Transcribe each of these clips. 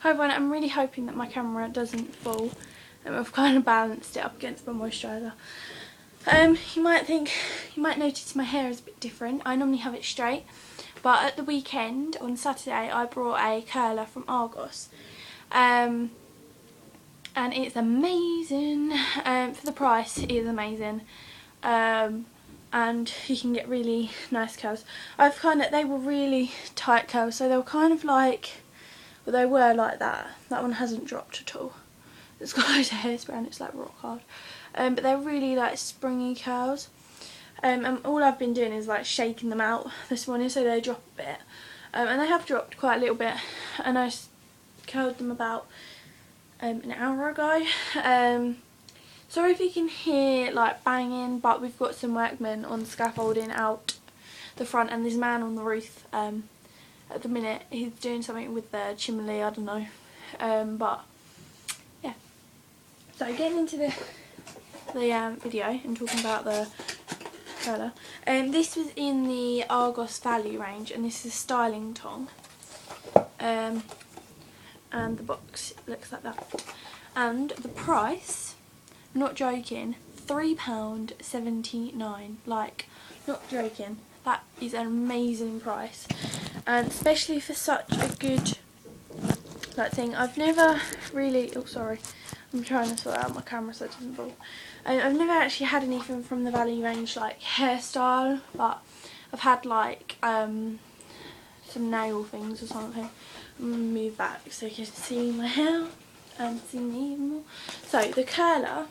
Hi everyone, I'm really hoping that my camera doesn't fall. I've kind of balanced it up against my moisturiser. You might notice my hair is a bit different. I normally have it straight, but at the weekend, on Saturday, I brought a curler from Argos. And it's amazing. For the price, it is amazing. And you can get really nice curls. They were really tight curls, so they were kind of like, well, they were like that. That one hasn't dropped at all. It's got loads of hairspray and it's like rock hard. But they're really like springy curls. And all I've been doing is like shaking them out this morning so they drop a bit. And they have dropped quite a little bit. And I curled them about an hour ago. Sorry if you can hear like banging, but we've got some workmen on scaffolding out the front, and there's a man on the roof at the minute. He's doing something with the chimney, I don't know. But yeah. So getting into the video and talking about the curler. This was in the Argos value range, and this is styling tong. And the box looks like that. And the price, not joking, £3.79. Like, not joking. That is an amazing price, and especially for such a good thing. I've never really, oh sorry, I'm trying to sort out my camera so it doesn't fall. I've never actually had anything from the value range like hairstyle, but I've had like some nail things or something. I'm going to move back so you can see my hair and see me even more. So the curler,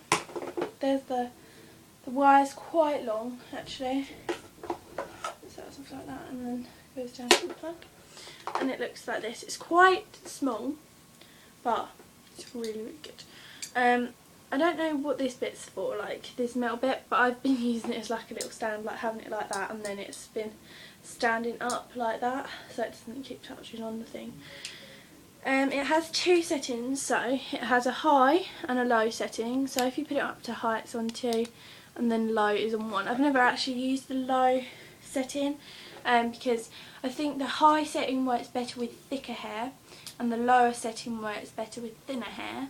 there's the wire's quite long actually. Something like that, and then goes down to the plug, and it looks like this. It's quite small, but it's really, really good. I don't know what this bit's for, like this metal bit, but I've been using it as like a little stand, like having it like that, and then it's been standing up like that, so it doesn't keep touching on the thing. It has two settings, so it has a high and a low setting. So if you put it up to high, it's on 2, and then low is on 1. I've never actually used the low setting because I think the high setting works better with thicker hair, and the lower setting works better with thinner hair.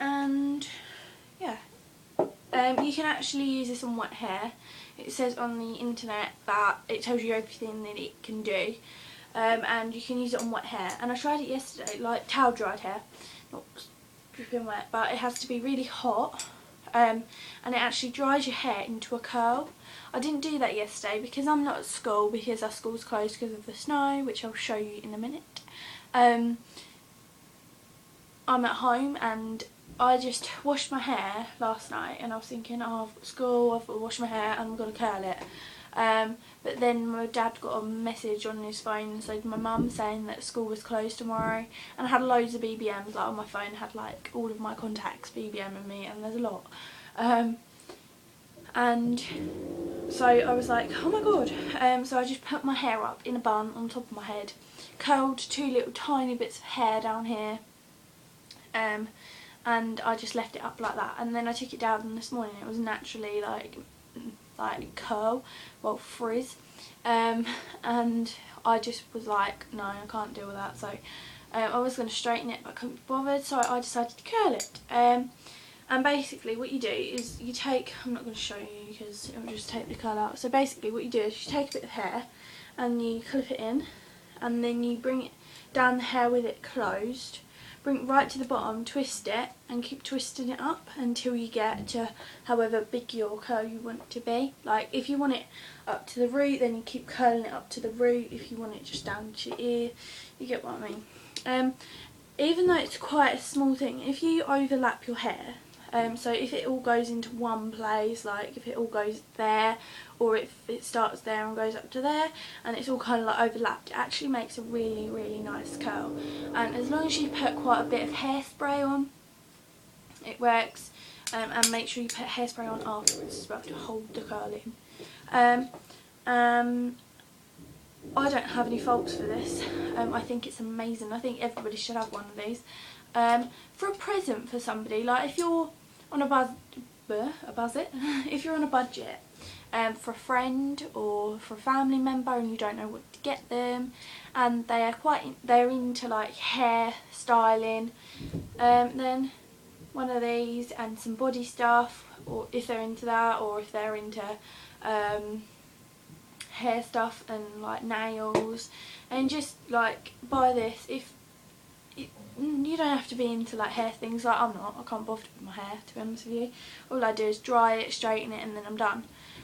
And yeah, you can actually use this on wet hair. It says on the internet that it tells you everything that it can do. And you can use it on wet hair, and I tried it yesterday, like towel dried hair, not dripping wet, but it has to be really hot, and it actually dries your hair into a curl. I didn't do that yesterday because I'm not at school, because our school's closed because of the snow, which I'll show you in a minute. I'm at home, and I just washed my hair last night, and I was thinking, oh, I've got school, I've got to wash my hair and I'm going to curl it. But then my dad got a message on his phone, so my mum, saying that school was closed tomorrow, and I had loads of BBMs, like on my phone, had like all of my contacts BBMing me, and there's a lot. And so I was like, oh my god. So I just put my hair up in a bun on top of my head, curled 2 little tiny bits of hair down here, and I just left it up like that. And then I took it down this morning, it was naturally like curl, well, frizz, and I just was like, no, I can't deal with that. So I was going to straighten it, but I couldn't be bothered, so I decided to curl it. And basically what you do is you take, I'm not going to show you because it will just take the curl out. So basically what you do is you take a bit of hair and you clip it in, and then you bring it down the hair with it closed, bring it right to the bottom, twist it, and keep twisting it up until you get to however big your curl you want it to be. Like if you want it up to the root, then you keep curling it up to the root. If you want it just down to your ear, you get what I mean. Even though it's quite a small thing, if you overlap your hair, so if it all goes into one place, like if it all goes there, or if it starts there and goes up to there, and it's all kind of like overlapped, it actually makes a really, really nice curl. And as long as you put quite a bit of hairspray on, it works. And make sure you put hairspray on afterwards as well to hold the curl in. I don't have any faults for this. I think it's amazing. I think everybody should have one of these. For a present for somebody, like if you're on a budget, if you're on a budget for a friend or for a family member and you don't know what to get them, and they're into like hair styling, then one of these and some body stuff, or if they're into that, or if they're into hair stuff and like nails, and just like buy this. If you don't have to be into like hair things, like I'm not, I can't bother with my hair, to be honest with you. All I do is dry it, straighten it, and then I'm done,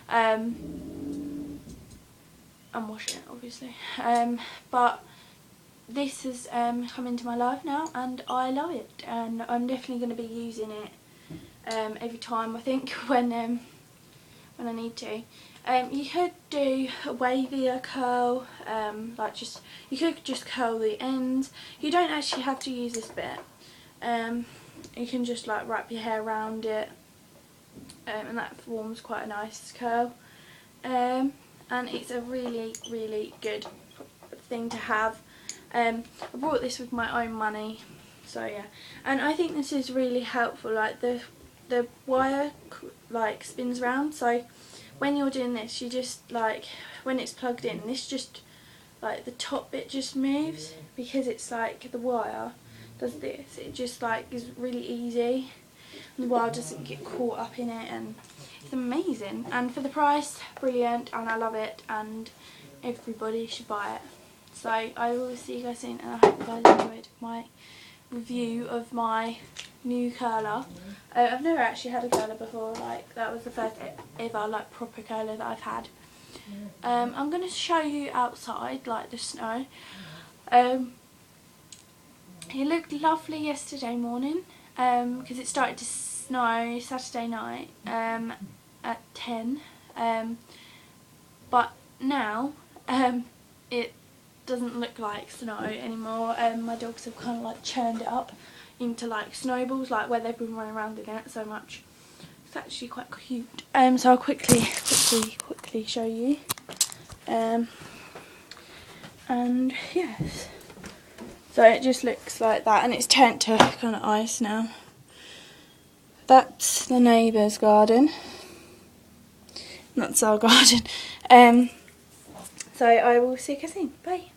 and wash it obviously, but this has come into my life now and I love it, and I'm definitely going to be using it every time, I think, when I need to. You could do a wavier curl, like you could just curl the ends. You don't actually have to use this bit. You can just like wrap your hair around it, and that forms quite a nice curl. And it's a really, really good thing to have. I bought this with my own money, so yeah. And I think this is really helpful. Like the wire like spins round, so when you're doing this, you just like, when it's plugged in, this just like the top bit just moves, because it's like the wire does this. It just like is really easy. The wire doesn't get caught up in it, and it's amazing. And for the price, brilliant, and I love it, and everybody should buy it. So I will see you guys soon, and I hope you guys enjoyed my review of my new curler. I've never actually had a curler before, like that was the first ever like proper curler that I've had. I'm going to show you outside, like the snow. It looked lovely yesterday morning, because it started to snow Saturday night at 10, but now it doesn't look like snow anymore. My dogs have kind of like churned it up into like snowballs, like where they've been running around in it so much. It's actually quite cute. So I'll quickly show you. And yes, so it just looks like that, and it's turned to kind of ice now. That's the neighbour's garden. That's our garden. So I will see you guys soon. Bye.